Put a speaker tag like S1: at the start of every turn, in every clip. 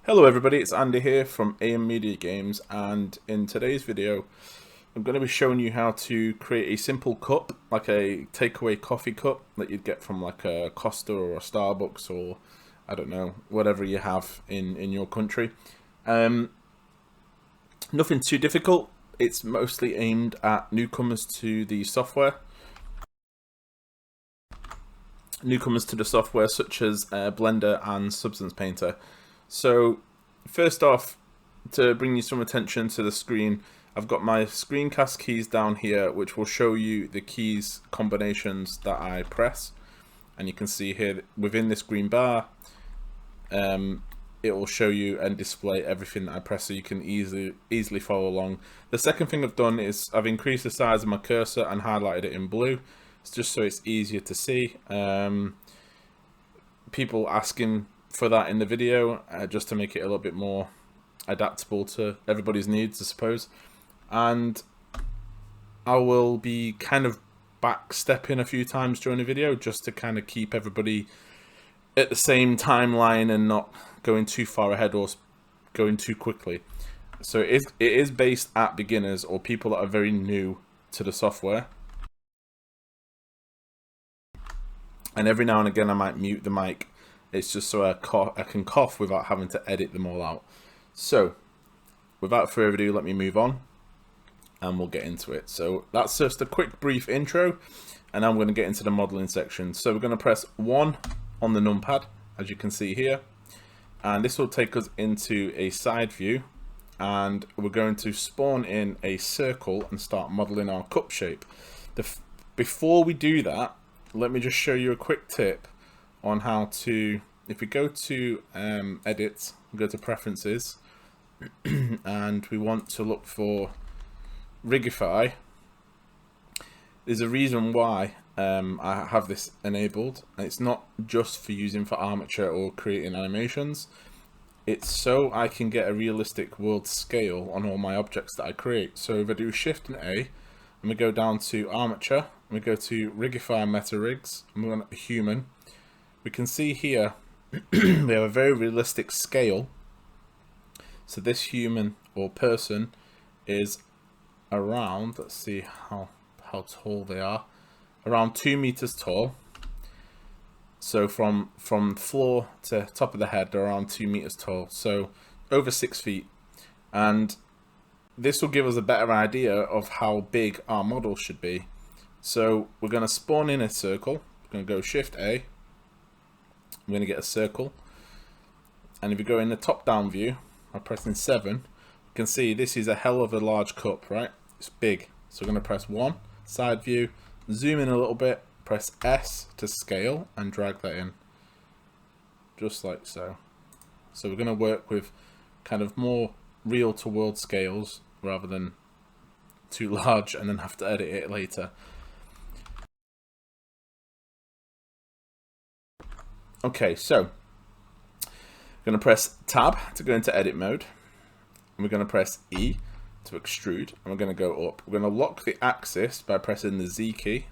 S1: Hello everybody, it's Andy here from AM Media Games, and in today's video I'm going to be showing you how to create a simple cup, like a takeaway coffee cup that you'd get from like a Costa or a Starbucks or I don't know, whatever you have in your country. Nothing too difficult. It's mostly aimed at newcomers to the software. Newcomers to the software such as Blender and Substance Painter. So first off, to bring you some attention to the screen, I've got my screencast keys down here, which will show you the keys combinations that I press. And you can see here within this green bar, it will show you and display everything that I press, so you can easily follow along. The second thing I've done is I've increased the size of my cursor and highlighted it in blue. It's just so it's easier to see. People asking for that in the video, just to make it a little bit more adaptable to everybody's needs, I suppose. And I will be kind of backstepping a few times during the video just to kind of keep everybody at the same timeline and not going too far ahead or going too quickly. So it is based at beginners or people that are very new to the software. And every now and again I might mute the mic. It's just so I can cough without having to edit them all out. So, without further ado, let me move on and we'll get into it. So, that's just a quick brief intro, and now I'm going to get into the modeling section. So, we're going to press 1 on the numpad, as you can see here, and this will take us into a side view, and we're going to spawn in a circle and start modeling our cup shape. Before we do that, let me just show you a quick tip on how to, if we go to edit, go to preferences, and we want to look for Rigify. There's a reason why I have this enabled, and it's not just for using for armature or creating animations. It's so I can get a realistic world scale on all my objects that I create. So if I do Shift and A, and we go down to armature, and we go to Rigify Meta Rigs, and we're on human, we can see here we have a very realistic scale. So this human or person is around, let's see how tall they are, around 2 meters tall. So from floor to top of the head, they're around 2 meters tall, so over 6 feet. And this will give us a better idea of how big our model should be. So we're going to spawn in a circle. We're going to go Shift A. I'm going to get a circle, and if you go in the top down view by pressing 7, you can see this is a hell of a large cup, right? It's big. So we're going to press 1, side view, zoom in a little bit, press S to scale and drag that in, just like so. So we're going to work with kind of more real to world scales rather than too large and then have to edit it later. Okay, so we're going to press Tab to go into edit mode, and we're going to press E to extrude, and we're going to go up. We're going to lock the axis by pressing the Z key,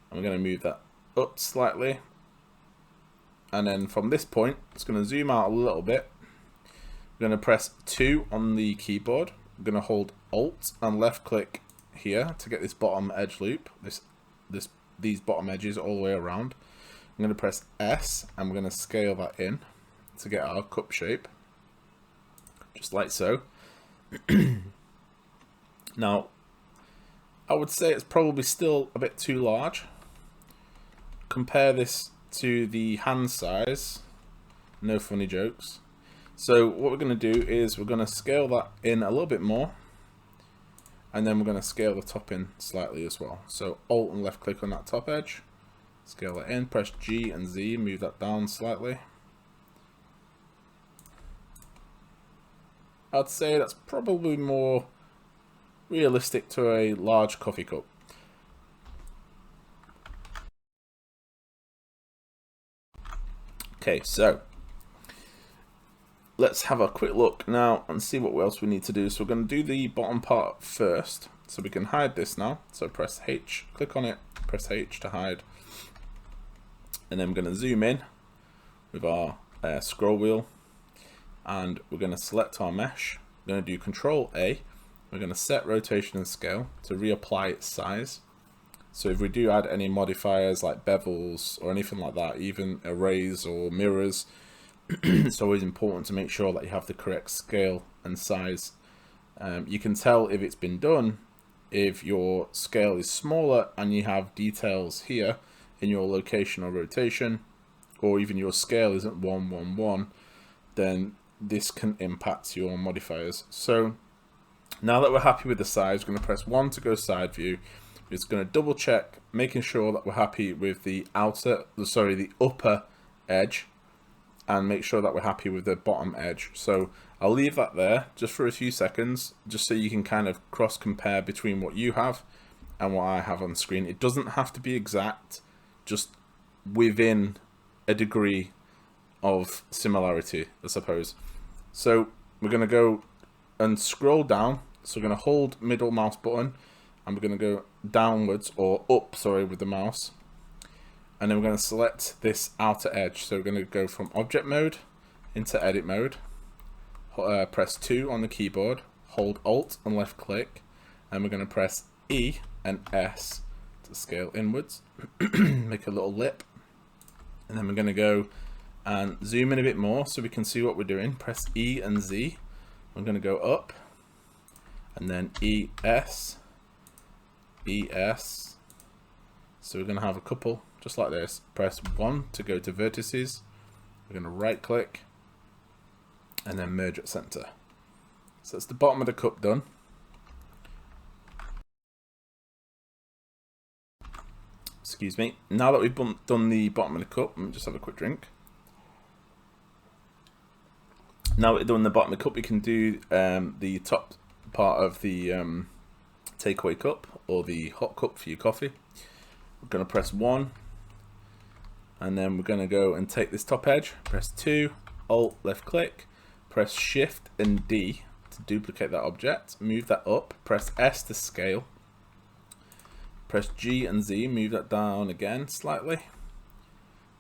S1: and we're going to move that up slightly, and then from this point it's going to zoom out a little bit. We're going to press 2 on the keyboard. We're going to hold Alt and left click here to get this bottom edge loop, these bottom edges all the way around. I'm going to press S, and we're going to scale that in to get our cup shape, just like so. Now, I would say it's probably still a bit too large. Compare this to the hand size, no funny jokes. So what we're going to do is we're going to scale that in a little bit more, and then we're going to scale the top in slightly as well. So Alt and left click on that top edge. Scale it in, press G and Z, move that down slightly. I'd say that's probably more realistic to a large coffee cup. Okay, so let's have a quick look now and see what else we need to do. So we're going to do the bottom part first. So we can hide this now. So press H, click on it, press H to hide. And then we're going to zoom in with our scroll wheel. and we're going to select our mesh. We're going to do Control A. We're going to set rotation and scale to reapply its size. So if we do add any modifiers like bevels or anything like that, even arrays or mirrors, it's always important to make sure that you have the correct scale and size. You can tell if it's been done if your scale is smaller and you have details here in your location or rotation, or even your scale isn't 111, then this can impact your modifiers. So now that we're happy with the size, we're going to press 1 to go side view. It's going to double check, making sure that we're happy with the upper edge, and make sure that we're happy with the bottom edge. So I'll leave that there just for a few seconds, just so you can kind of cross compare between what you have and what I have on screen. It doesn't have to be exact, just within a degree of similarity, I suppose. So we're going to go and scroll down. So we're going to hold middle mouse button, and we're going to go downwards, or up, sorry, with the mouse. And then we're going to select this outer edge. So we're going to go from object mode into edit mode. Press 2 on the keyboard, hold Alt and left click, and we're going to press E and S to scale inwards. Make a little lip. And then we're going to go and zoom in a bit more so we can see what we're doing. Press E and Z. We're going to go up, and then ES, ES. So we're going to have a couple just like this. Press 1 to go to vertices. We're going to right click and then merge at center. So that's the bottom of the cup done. Excuse me. Now that we've done the bottom of the cup, let me just have a quick drink. Now that we've done the bottom of the cup, we can do the top part of the takeaway cup, or the hot cup for your coffee. We're going to press 1, and then we're going to go and take this top edge, press 2, Alt, left click, press Shift and D to duplicate that object, move that up, press S to scale, press G and Z, move that down again slightly.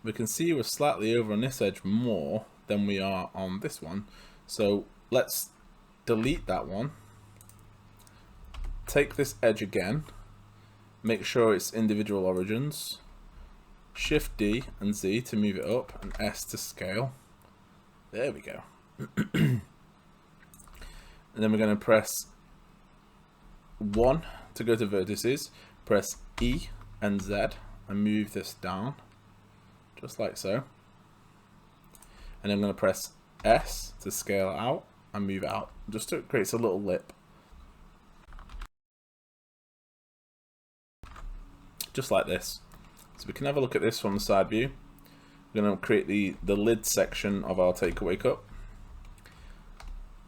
S1: We can see we're slightly over on this edge more than we are on this one, so let's delete that one. Take this edge again, make sure it's individual origins, Shift D and Z to move it up, and S to scale. There we go. And then we're going to press 1 to go to vertices, press E and Z and move this down, just like so. And then I'm going to press S to scale it out and move it out, just so it creates a little lip. Just like this. So we can have a look at this from the side view. We're going to create the lid section of our takeaway cup.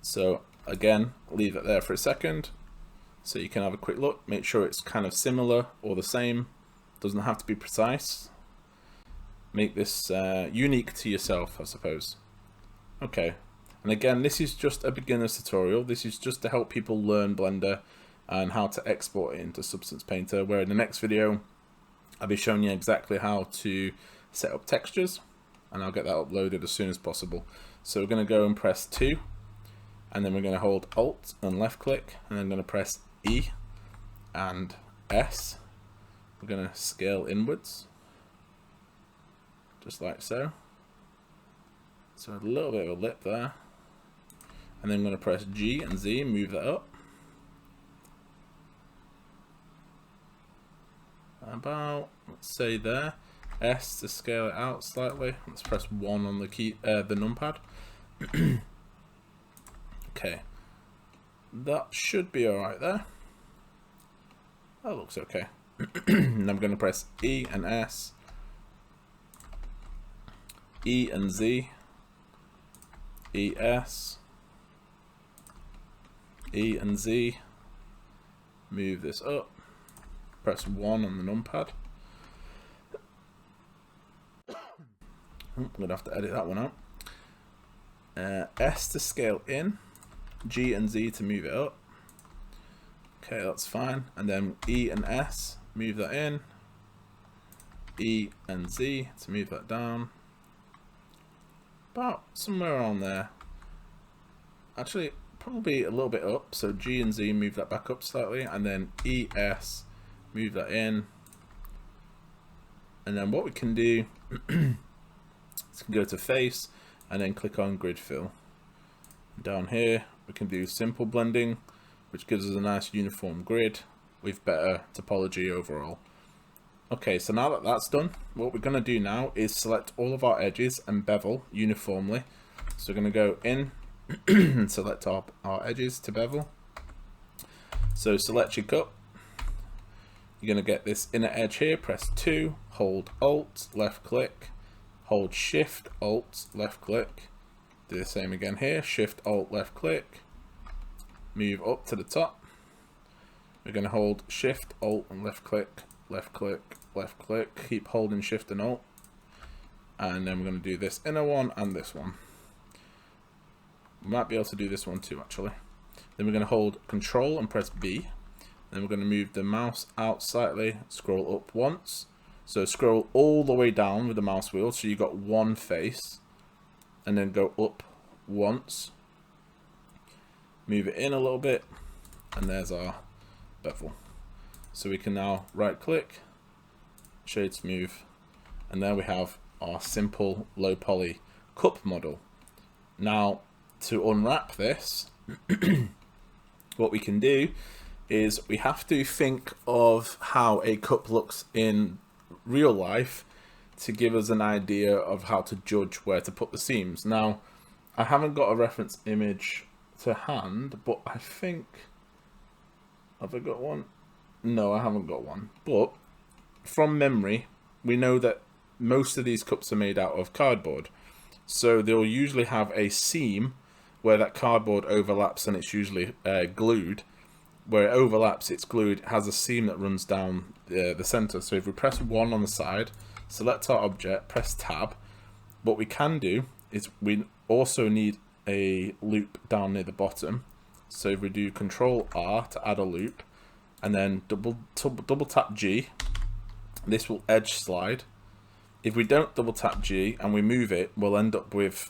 S1: So again, leave it there for a second so you can have a quick look. Make sure it's kind of similar or the same. Doesn't have to be precise. Make this unique to yourself, I suppose. Okay, and again, this is just a beginner's tutorial. This is just to help people learn Blender and how to export it into Substance Painter, where in the next video I'll be showing you exactly how to set up textures, and I'll get that uploaded as soon as possible. So we're going to go and press 2, and then we're going to hold Alt and left click, and then I'm going to press E and S. We're going to scale inwards, just like so. So a little bit of a lip there, and then I'm going to press G and Z, move that up. About, let's say there. S to scale it out slightly. Let's press 1 on the key, the numpad. Okay, that should be alright there. That looks okay. And I'm going to press E and S, E and Z, ES, E and Z. Move this up. Press 1 on the numpad. I'm going to have to edit that one out. S to scale in, G and Z to move it up. Okay, that's fine. And then E and S, move that in. E and Z to move that down. About somewhere around there. actually probably a little bit up. So G and Z, move that back up slightly, and then ES, move that in. And then what we can do is go to face and then click on grid fill. Down here we can do simple blending, which gives us a nice uniform grid with better topology overall. Okay, so now that that's done, what we're going to do now is select all of our edges and bevel uniformly. So we're going to go in and select our edges to bevel. So select your cup. You're going to get this inner edge here, press 2, hold Alt, left click, hold Shift, Alt, left click. Do the same again here, Shift, Alt, left click, move up to the top. We're going to hold Shift, Alt, and left click, left click, left click, keep holding Shift and Alt. And then we're going to do this inner one and this one. We might be able to do this one too, actually. Then we're going to hold Control and press B. Then we're going to move the mouse out slightly, scroll up once. So scroll all the way down with the mouse wheel, so you've got one face. And then go up once. Move it in a little bit. And there's our bevel. So we can now right click, shade smooth. And there we have our simple low poly cup model. Now to unwrap this, what we can do is we have to think of how a cup looks in real life to give us an idea of how to judge where to put the seams. Now, I haven't got a reference image to hand, but I think, have I got one? No, I haven't got one. But from memory, we know that most of these cups are made out of cardboard. So they'll usually have a seam where that cardboard overlaps, and it's usually glued. Where it overlaps, it's glued, it has a seam that runs down the center. So if we press 1 on the side, select our object, press tab, what we can do is we also need a loop down near the bottom. So if we do Control R to add a loop, and then double tap G, this will edge slide. If we don't double tap G and we move it, we'll end up with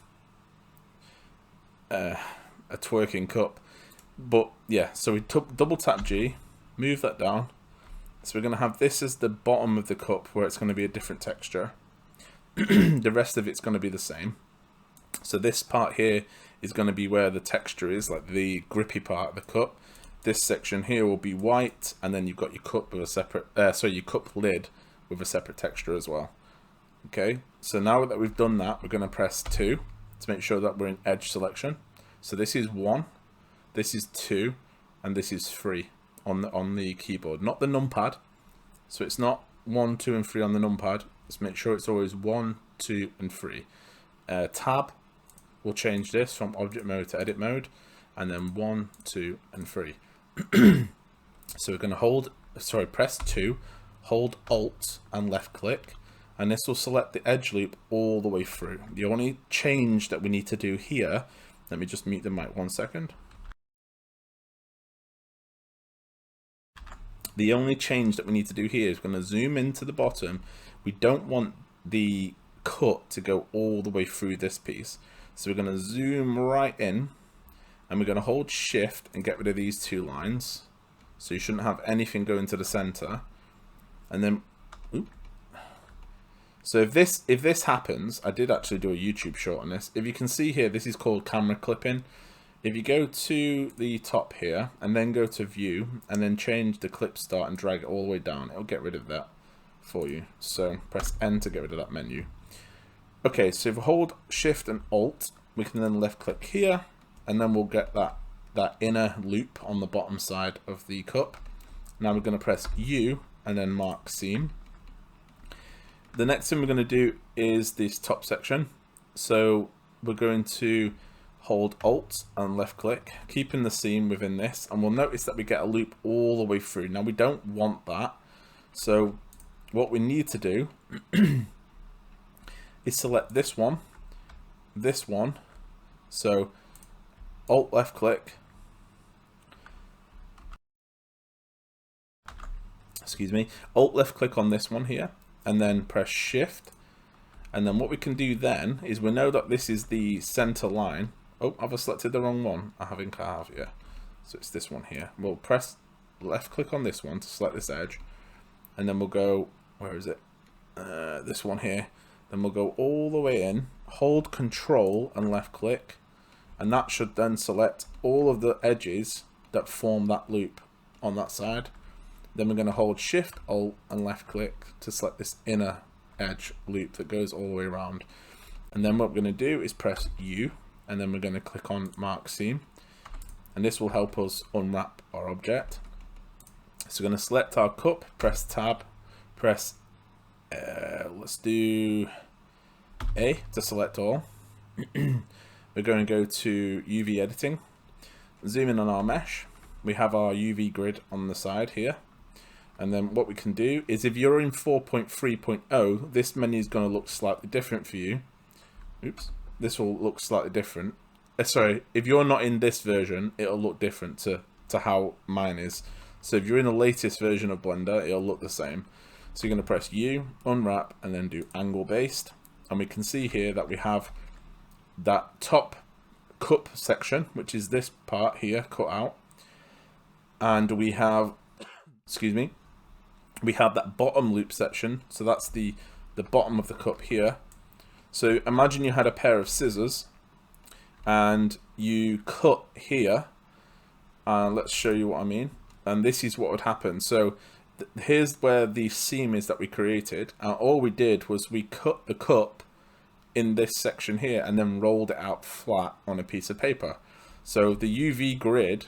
S1: a twerking cup. But yeah, so we double tap G, move that down. So we're going to have this as the bottom of the cup where it's going to be a different texture. The rest of it's going to be the same. So this part here is going to be where the texture is, like the grippy part of the cup. This section here will be white, and then you've got your cup with a separate, your cup lid with a separate texture as well. Okay, so now that we've done that, we're going to press 2 to make sure that we're in edge selection. So this is 1. This is 2, and this is 3 on the keyboard, not the numpad. So it's not 1, 2, and 3 on the numpad. Let's make sure it's always 1, 2, and 3. Tab will change this from object mode to edit mode, and then 1, 2, and 3. So we're going to press 2, hold Alt and left click, and this will select the edge loop all the way through. The only change that we need to do here, let me just mute the mic 1 second. The only change that we need to do here is we're going to zoom into the bottom. We don't want the cut to go all the way through this piece. So we're going to zoom right in, and we're going to hold Shift and get rid of these 2 lines. So you shouldn't have anything going to the center. And then, so if this happens, I did actually do a YouTube short on this. If you can see here, this is called camera clipping. If you go to the top here and then go to view and then change the clip start and drag it all the way down, it'll get rid of that for you. So press N to get rid of that menu. Okay, so if we hold Shift and Alt, we can then left click here, and then we'll get that inner loop on the bottom side of the cup. Now we're going to press U and then mark seam. The next thing we're going to do is this top section. So we're going to hold Alt and left click, keeping the seam within this, and we'll notice that we get a loop all the way through. Now we don't want that, so what we need to do is select this one, so Alt left click, Alt left click on this one here, and then press Shift. And then what we can do then is we know that this is the center line Oh, have I selected the wrong one? I think I have, yeah. So it's this one here. We'll press left click on this one to select this edge, and then we'll go, where is it? This one here. Then we'll go all the way in, hold control and left click, and that should then select all of the edges that form that loop on that side. Then we're going to hold shift, alt and left click to select this inner edge loop that goes all the way around. And then what we're going to do is press U, and then we're going to click on mark seam, and this will help us unwrap our object. So we're going to select our cup, press tab, press let's do A to select all. We're going to go to UV editing, zoom in on our mesh. We have our UV grid on the side here, and then what we can do is, if you're in 4.3.0, this menu is going to look slightly different for you. Oops, this will look slightly different. Sorry, if you're not in this version, it'll look different to how mine is. So if you're in the latest version of Blender, it'll look the same. So you're going to press U, unwrap, and then do angle based. And we can see here that we have that top cup section, which is this part here, cut out. And we have, excuse me, we have that bottom loop section. So that's the bottom of the cup here. So imagine you had a pair of scissors and you cut here. And let's show you what I mean. And this is what would happen. So here's where the seam is that we created, and all we did was we cut the cup in this section here and then rolled it out flat on a piece of paper. So the UV grid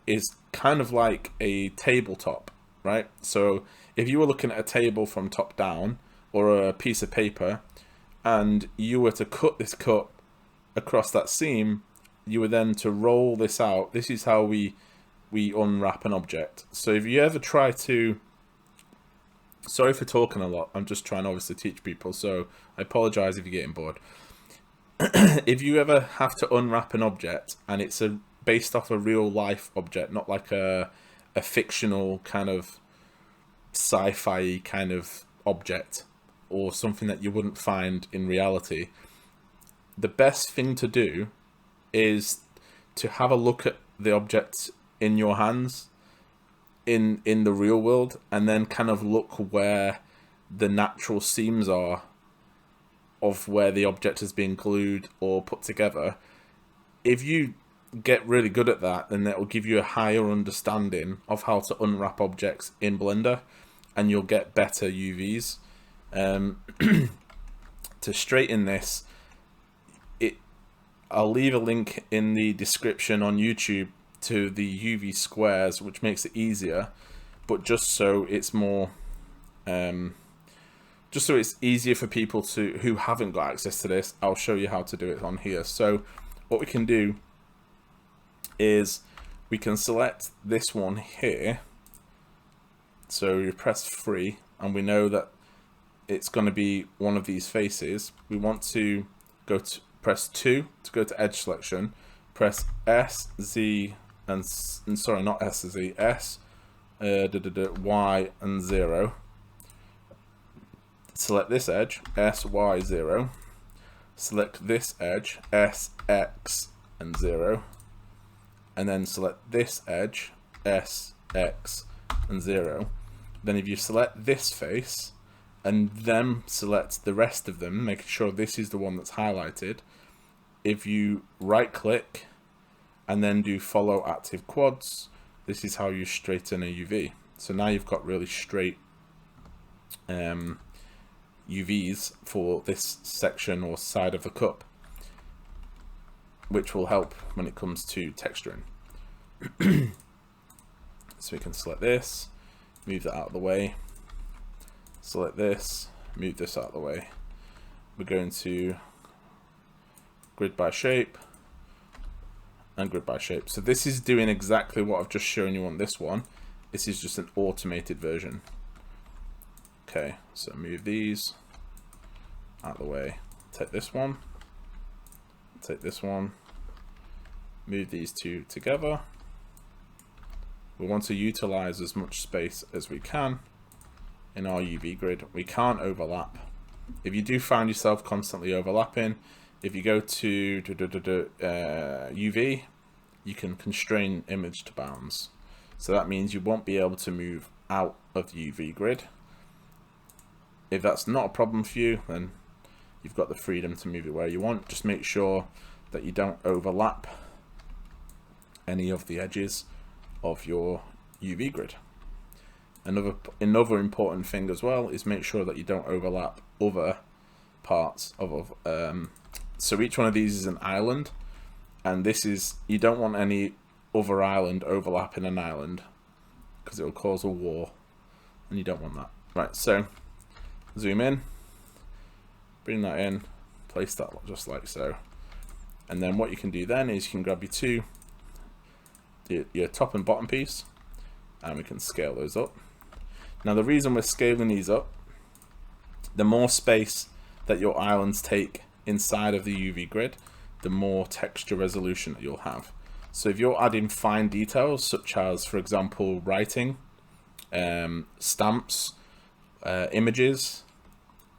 S1: is kind of like a tabletop, right? So if you were looking at a table from top down or a piece of paper and you were to cut this cup across that seam, you were then to roll this out. This is how we unwrap an object. So if you ever try to, sorry for talking a lot, I'm just trying to obviously teach people, so I apologize if you're getting bored. If you ever have to unwrap an object and it's based off a real life object, not like a fictional kind of sci-fi kind of object or something that you wouldn't find in reality, the best thing to do is to have a look at the objects in your hands in the real world, and then kind of look where the natural seams are of where the object has been glued or put together. If you get really good at that, then that will give you a higher understanding of how to unwrap objects in Blender, and you'll get better UVs. To straighten this, I'll leave a link in the description on YouTube to the UV squares, which makes it easier, but just so it's more just so it's easier for people who haven't got access to this, I'll show you how to do it on here. So what we can do is we can select this one here. So you press 3 and we know that it's going to be one of these faces. We want to go to press 2 to go to edge selection, press S, Z, and sorry, not S, Z, S, Y, and 0. Select this edge, S, Y, 0. Select this edge, S, X, and 0. And then select this edge, S, X, and 0. Then if you select this face, and then select the rest of them, making sure this is the one that's highlighted, if you right click and then do follow active quads, this is how you straighten a UV. So now you've got really straight UVs for this section or side of the cup, which will help when it comes to texturing. So we can select this, move that out of the way, select this, move this out of the way. We're going to grid by shape and grid by shape. So this is doing exactly what I've just shown you on this one. This is just an automated version. Okay, so move these out of the way. Take this one, move these two together. We want to utilize as much space as we can in our UV grid. We can't overlap. If you do find yourself constantly overlapping, if you go to UV, you can constrain image to bounds. So that means you won't be able to move out of the UV grid. If that's not a problem for you, then you've got the freedom to move it where you want. Just make sure that you don't overlap any of the edges of your UV grid. Another important thing as well is make sure that you don't overlap other parts of so each one of these is an island, and this is, you don't want any other island overlapping an island because it will cause a war, and you don't want that. Right, so zoom in, bring that in, place that just like so, and then what you can do then is you can grab your top and bottom piece, and we can scale those up. Now the reason we're scaling these up, the more space that your islands take inside of the UV grid, the more texture resolution that you'll have. So if you're adding fine details, such as, for example, writing, stamps, images,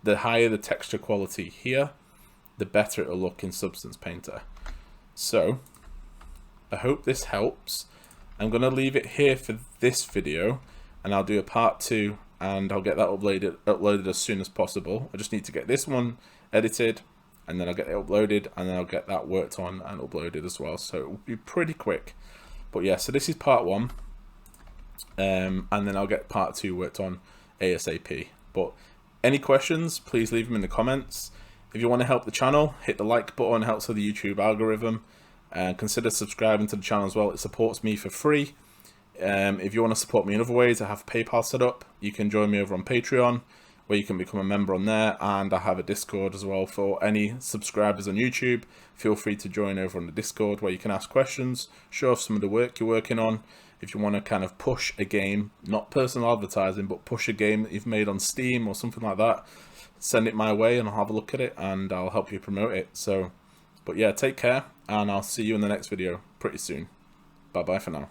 S1: the higher the texture quality here, the better it'll look in Substance Painter. So I hope this helps. I'm going to leave it here for this video, and I'll do a part 2, and I'll get that uploaded as soon as possible. I just need to get this one edited, and then I'll get it uploaded, and then I'll get that worked on and uploaded as well. So it will be pretty quick. But yeah, so this is part 1, and then I'll get part 2 worked on ASAP. But any questions, please leave them in the comments. If you want to help the channel, hit the like button, helps with the YouTube algorithm, and consider subscribing to the channel as well. It supports me for free. If you want to support me in other ways, I have PayPal set up. You can join me over on Patreon, where you can become a member on there, and I have a Discord as well for any subscribers on YouTube. Feel free to join over on the Discord, where you can ask questions, show off some of the work you're working on. If you want to kind of push a game, not personal advertising, but push a game that you've made on Steam or something like that, send it my way and I'll have a look at it and I'll help you promote it. So, but yeah, take care, and I'll see you in the next video pretty soon. Bye bye for now.